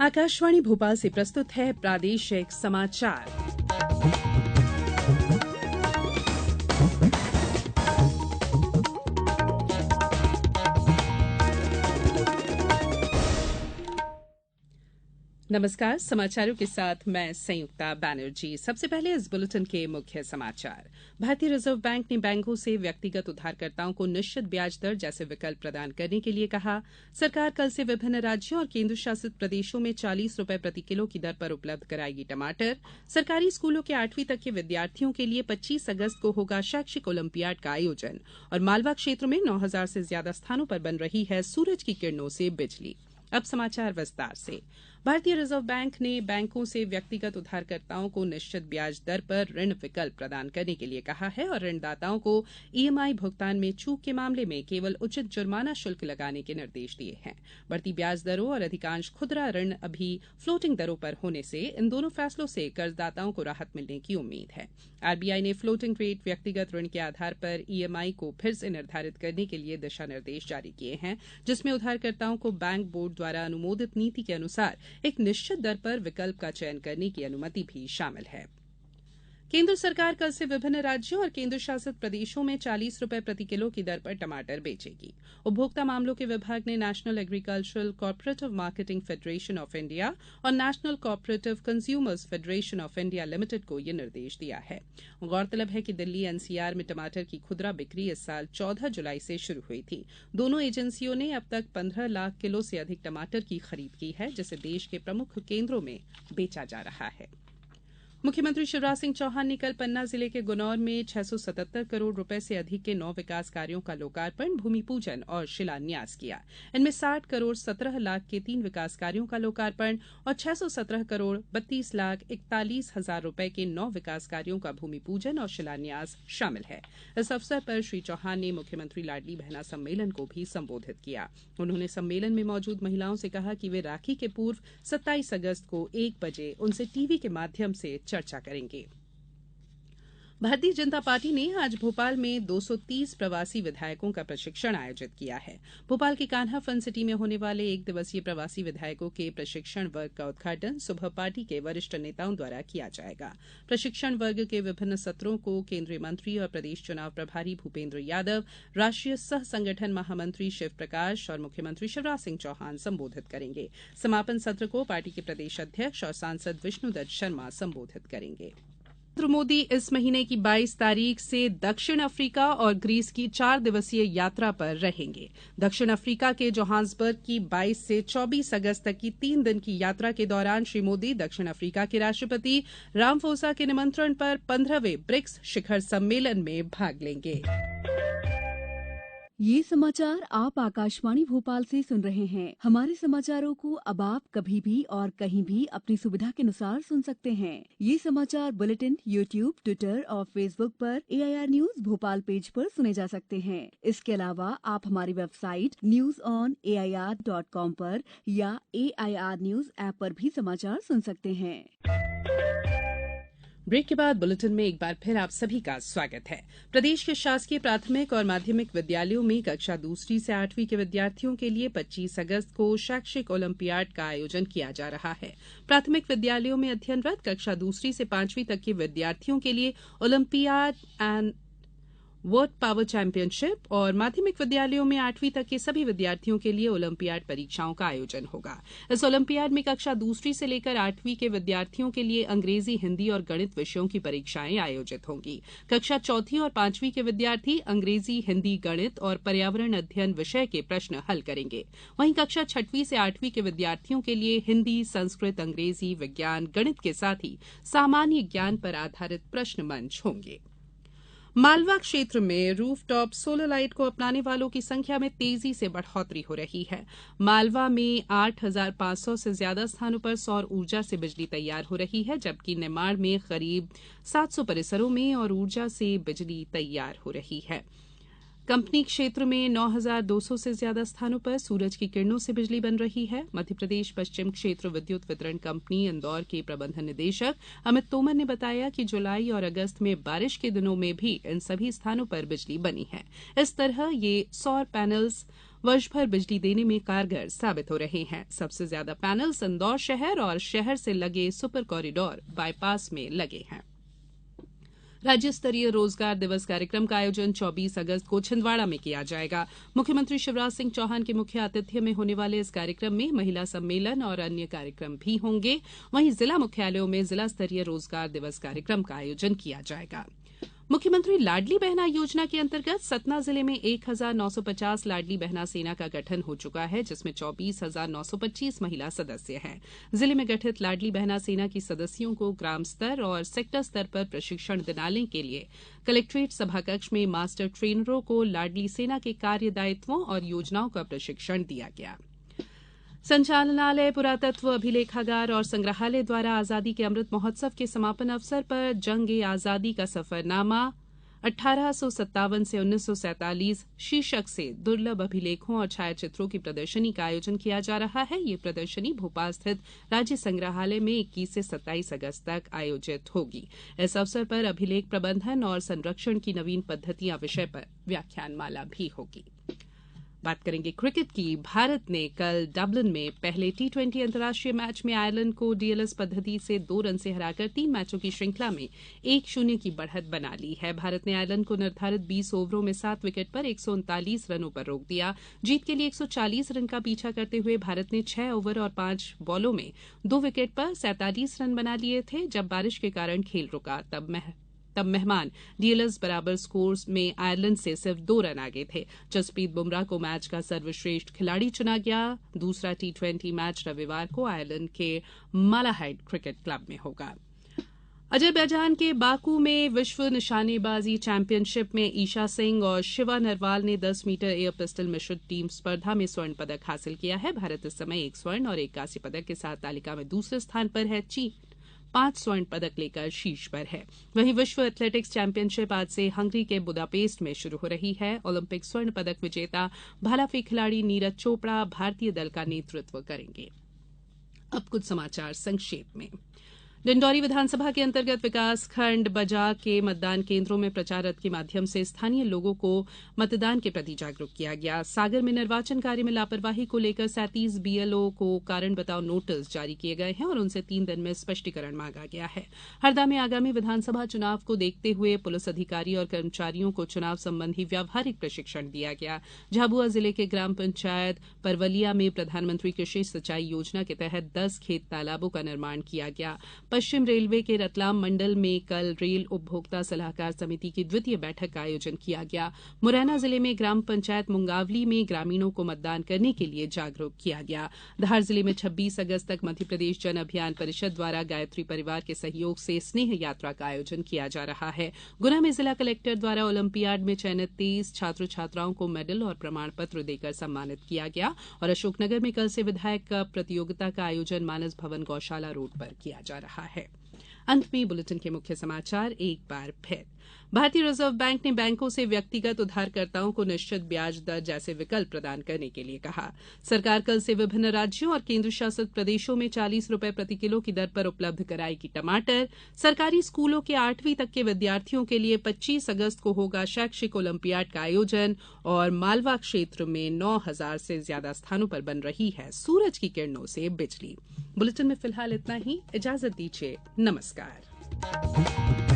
आकाशवाणी भोपाल से प्रस्तुत है प्रादेशिक समाचार। नमस्कार, समाचारों के साथ मैं संयुक्ता बैनर्जी। सबसे पहले इस बुलेटिन के मुख्य समाचार। भारतीय रिजर्व बैंक ने बैंकों से व्यक्तिगत उधारकर्ताओं को निश्चित ब्याज दर जैसे विकल्प प्रदान करने के लिए कहा। सरकार कल से विभिन्न राज्यों और केंद्र शासित प्रदेशों में 40 रुपए प्रति किलो की दर पर उपलब्ध कराएगी टमाटर। सरकारी स्कूलों के 8वीं तक के विद्यार्थियों के लिए 25 अगस्त को होगा शैक्षिक ओलंपियाड का आयोजन। और मालवा क्षेत्र में 9,000 से ज्यादा स्थानों पर बन रही है सूरज की किरणों से बिजली। अब समाचार विस्तार से। भारतीय रिजर्व बैंक ने बैंकों से व्यक्तिगत उधारकर्ताओं को निश्चित ब्याज दर पर ऋण विकल्प प्रदान करने के लिए कहा है और ऋणदाताओं को ईएमआई भुगतान में चूक के मामले में केवल उचित जुर्माना शुल्क लगाने के निर्देश दिए हैं। बढ़ती ब्याज दरों और अधिकांश खुदरा ऋण अभी फ्लोटिंग दरों पर होने से इन दोनों फैसलों से कर्जदाताओं को राहत मिलने की उम्मीद है। आरबीआई ने फ्लोटिंग रेट व्यक्तिगत ऋण के आधार पर ईएमआई को फिर से निर्धारित करने के लिए दिशा निर्देश जारी किए हैं, जिसमें उधारकर्ताओं को बैंक बोर्ड द्वारा अनुमोदित नीति के अनुसार एक निश्चित दर पर विकल्प का चयन करने की अनुमति भी शामिल है। केंद्र सरकार कल से विभिन्न राज्यों और केंद्र शासित प्रदेशों में 40 रुपए प्रति किलो की दर पर टमाटर बेचेगी। उपभोक्ता मामलों के विभाग ने national agricultural cooperative marketing federation of India और national cooperative consumers federation of India limited को ये निर्देश दिया है। गौरतलब है कि दिल्ली एनसीआर में टमाटर की खुदरा बिक्री इस साल 14 जुलाई से शुरू हुई थी। दोनों एजेंसियों ने अब तक 15 लाख किलो से अधिक टमाटर की खरीद की है, जिसे देश के प्रमुख केंद्रों में बेचा जा रहा है। मुख्यमंत्री शिवराज सिंह चौहान ने कल पन्ना जिले के गुनौर में 677 करोड़ रुपए से अधिक के 9 विकास कार्यों का लोकार्पण, भूमि पूजन और शिलान्यास किया। इनमें 60 करोड़ 17 लाख के 3 विकास कार्यों का लोकार्पण और 617 करोड़ 32 लाख 41 हजार रुपए के 9 विकास कार्यों का भूमि पूजन और शिलान्यास शामिल है। इस अवसर पर श्री चौहान ने मुख्यमंत्री लाडली बहना सम्मेलन को भी संबोधित किया। उन्होंने सम्मेलन में मौजूद महिलाओं से कहा कि वे राखी के पूर्व 27 अगस्त को 1 बजे उनसे टीवी के माध्यम से चर्चा करेंगे। भारतीय जनता पार्टी ने आज भोपाल में 230 प्रवासी विधायकों का प्रशिक्षण आयोजित किया है। भोपाल के कान्हा फन सिटी में होने वाले 1 दिवसीय प्रवासी विधायकों के प्रशिक्षण वर्ग का उद्घाटन सुबह पार्टी के वरिष्ठ नेताओं द्वारा किया जाएगा। प्रशिक्षण वर्ग के विभिन्न सत्रों को केंद्रीय मंत्री और प्रदेश चुनाव प्रभारी भूपेंद्र यादव, राष्ट्रीय सह संगठन महामंत्री शिव प्रकाश और मुख्यमंत्री शिवराज सिंह चौहान संबोधित करेंगे। समापन सत्र को पार्टी के प्रदेश अध्यक्ष और सांसद विष्णुदत्त शर्मा संबोधित करेंगे। नरेंद्र मोदी इस महीने की 22 तारीख से दक्षिण अफ्रीका और ग्रीस की 4 दिवसीय यात्रा पर रहेंगे। दक्षिण अफ्रीका के जोहान्सबर्ग की 22 से 24 अगस्त तक की 3 दिन की यात्रा के दौरान श्री मोदी दक्षिण अफ्रीका के राष्ट्रपति रामफोसा के निमंत्रण पर 15वें ब्रिक्स शिखर सम्मेलन में भाग लेंगे। ये समाचार आप आकाशवाणी भोपाल से सुन रहे हैं। हमारे समाचारों को अब आप कभी भी और कहीं भी अपनी सुविधा के अनुसार सुन सकते हैं। ये समाचार बुलेटिन यूट्यूब, ट्विटर और फेसबुक पर AIR न्यूज भोपाल पेज पर सुने जा सकते हैं। इसके अलावा आप हमारी वेबसाइट newsonair.com पर या AIR न्यूज ऐप पर भी समाचार सुन सकते हैं। ब्रेक के बाद बुलेटिन में एक बार फिर आप सभी का स्वागत है। प्रदेश के शासकीय प्राथमिक और माध्यमिक विद्यालयों में कक्षा 2 से 8वीं के विद्यार्थियों के लिए 25 अगस्त को शैक्षिक ओलंपियाड का आयोजन किया जा रहा है। प्राथमिक विद्यालयों में अध्ययनरत कक्षा 2 से 5वीं तक के विद्यार्थियों के लिए olympiad and world power championship और माध्यमिक विद्यालयों में 8वीं तक के सभी विद्यार्थियों के लिए ओलंपियाड परीक्षाओं का आयोजन होगा। इस ओलंपियाड में कक्षा 2 से लेकर 8वीं के विद्यार्थियों के लिए अंग्रेजी, हिंदी और गणित विषयों की परीक्षाएं आयोजित होंगी। कक्षा 4 और 5वीं के विद्यार्थी अंग्रेजी, हिंदी, गणित और पर्यावरण अध्ययन विषय के प्रश्न हल करेंगे। वहीं कक्षा 6वीं से 8वीं के विद्यार्थियों के लिए हिंदी, संस्कृत, अंग्रेजी, विज्ञान, गणित के साथ ही सामान्य ज्ञान पर आधारित प्रश्न मंच होंगे। मालवा क्षेत्र में रूफटॉप सोलर लाइट को अपनाने वालों की संख्या में तेजी से बढ़ोतरी हो रही है। मालवा में 8,500 से ज्यादा स्थानों पर सौर ऊर्जा से बिजली तैयार हो रही है, जबकि निमाड़ में करीब 700 परिसरों में और ऊर्जा से बिजली तैयार हो रही है। कंपनी क्षेत्र में 9,200 से ज्यादा स्थानों पर सूरज की किरणों से बिजली बन रही है। मध्यप्रदेश पश्चिम क्षेत्र विद्युत वितरण कंपनी इंदौर के प्रबंध निदेशक अमित तोमर ने बताया कि जुलाई और अगस्त में बारिश के दिनों में भी इन सभी स्थानों पर बिजली बनी है। इस तरह ये सौर पैनल्स वर्ष भर बिजली देने में कारगर साबित हो रहे हैं। सबसे ज्यादा पैनल्स इंदौर शहर और शहर से लगे सुपर कॉरिडोर बाईपास में लगे हैं। राज्य स्तरीय रोजगार दिवस कार्यक्रम का आयोजन 24 अगस्त को छिंदवाड़ा में किया जाएगा। मुख्यमंत्री शिवराज सिंह चौहान के मुख्य आतिथ्य में होने वाले इस कार्यक्रम में महिला सम्मेलन और अन्य कार्यक्रम भी होंगे। वहीं जिला मुख्यालयों में जिला स्तरीय रोजगार दिवस कार्यक्रम का आयोजन किया जाएगा। मुख्यमंत्री लाडली बहना योजना के अंतर्गत सतना जिले में 1950 लाडली बहना सेना का गठन हो चुका है, जिसमें 24,925 महिला सदस्य हैं। जिले में गठित लाडली बहना सेना की सदस्यों को ग्राम स्तर और सेक्टर स्तर पर प्रशिक्षण दिलाने के लिए कलेक्ट्रेट सभाकक्ष में मास्टर ट्रेनरों को लाडली सेना के कार्य दायित्वों और योजनाओं का प्रशिक्षण दिया गया। संचालनालय, पुरातत्व, अभिलेखागार और संग्रहालय द्वारा आजादी के अमृत महोत्सव के समापन अवसर पर जंग-ए आजादी का सफरनामा 1857 से 1947 शीर्षक से दुर्लभ अभिलेखों और छायाचित्रों की प्रदर्शनी का आयोजन किया जा रहा है। ये प्रदर्शनी भोपाल स्थित राज्य संग्रहालय में 21 से 27 अगस्त तक आयोजित होगी। इस अवसर पर अभिलेख प्रबंधन और संरक्षण की नवीन पद्धतियां विषय पर व्याख्यानमाला भी होगी। बात करेंगे क्रिकेट की। भारत ने कल डबलिन में पहले टी20 अंतर्राष्ट्रीय मैच में आयरलैंड को डीएलएस पद्धति से 2 रन से हराकर 3 मैचों की श्रृंखला में 1-0 की बढ़त बना ली है। भारत ने आयरलैंड को निर्धारित 20 ओवरों में 7 विकेट पर 139 रनों पर रोक दिया। जीत के लिए 140 रन का पीछा करते हुए भारत ने 6 ओवर और 5 बॉलों में 2 विकेट पर 47 रन बना लिए थे। जब बारिश के कारण खेल रुका तब मेहमान डीएलएस बराबर स्कोर में आयरलैंड से सिर्फ 2 रन आगे थे। जसप्रीत बुमराह को मैच का सर्वश्रेष्ठ खिलाड़ी चुना गया। दूसरा टी20 मैच रविवार को आयरलैंड के मालाहाइड क्रिकेट क्लब में होगा। अजरबैजान के बाकू में विश्व निशानेबाजी चैंपियनशिप में ईशा सिंह और शिवा नरवाल ने 10 मीटर एयर पिस्टल मिश्रित टीम स्पर्धा में स्वर्ण पदक हासिल किया है। भारत इस समय 1 स्वर्ण और 1 कांस्य पदक के साथ तालिका में दूसरे स्थान पर है। चीन 5 स्वर्ण पदक लेकर शीर्ष पर है। वहीं विश्व एथलेटिक्स चैंपियनशिप आज से हंगरी के बुदापेस्ट में शुरू हो रही है। ओलंपिक स्वर्ण पदक विजेता भाला फेंक खिलाड़ी नीरज चोपड़ा भारतीय दल का नेतृत्व करेंगे। अब कुछ समाचार संक्षेप में। डिंडौरी विधानसभा के अंतर्गत विकासखंड बजा के मतदान केंद्रों में प्रचार रथ के माध्यम से स्थानीय लोगों को मतदान के प्रति जागरूक किया गया। सागर में निर्वाचन कार्य में लापरवाही को लेकर 37 बीएलओ को कारण बताओ नोटिस जारी किए गए हैं और उनसे 3 दिन में स्पष्टीकरण मांगा गया है। हरदा में आगामी विधानसभा चुनाव को देखते हुए पुलिस अधिकारी और कर्मचारियों को चुनाव संबंधी व्यावहारिक प्रशिक्षण दिया गया। झाबुआ जिले के ग्राम पंचायत परवलिया में प्रधानमंत्री कृषि सिंचाई योजना के तहत 10 खेत तालाबों का निर्माण किया गया। पश्चिम रेलवे के रतलाम मंडल में कल रेल उपभोक्ता सलाहकार समिति की 2वीं बैठक का आयोजन किया गया। मुरैना जिले में ग्राम पंचायत मुंगावली में ग्रामीणों को मतदान करने के लिए जागरूक किया गया। धार जिले में 26 अगस्त तक मध्यप्रदेश जन अभियान परिषद द्वारा गायत्री परिवार के सहयोग से स्नेह यात्रा का आयोजन किया जा रहा है। गुना में जिला कलेक्टर द्वारा ओलंपियाड में चयनित 23 छात्र छात्राओं को मेडल और प्रमाण पत्र देकर सम्मानित किया गया और अशोकनगर में कल से विधायक कप प्रतियोगिता का आयोजन मानस भवन गौशाला रोड पर किया जा रहा है। अंत में बुलेटिन के मुख्य समाचार एक बार फिर। भारतीय रिजर्व बैंक ने बैंकों से व्यक्तिगत उधारकर्ताओं को निश्चित ब्याज दर जैसे विकल्प प्रदान करने के लिए कहा। सरकार कल से विभिन्न राज्यों और केंद्र शासित प्रदेशों में 40 रुपए प्रति किलो की दर पर उपलब्ध कराएगी टमाटर। सरकारी स्कूलों के 8वीं तक के विद्यार्थियों के लिए 25 अगस्त को होगा शैक्षिक ओलंपियाड का आयोजन और मालवा क्षेत्र में 9,000 से ज्यादा स्थानों पर बन रही है सूरज की किरणों से बिजली। बुलेटिन में फिलहाल इतना ही। इजाजत दीजिए। नमस्कार।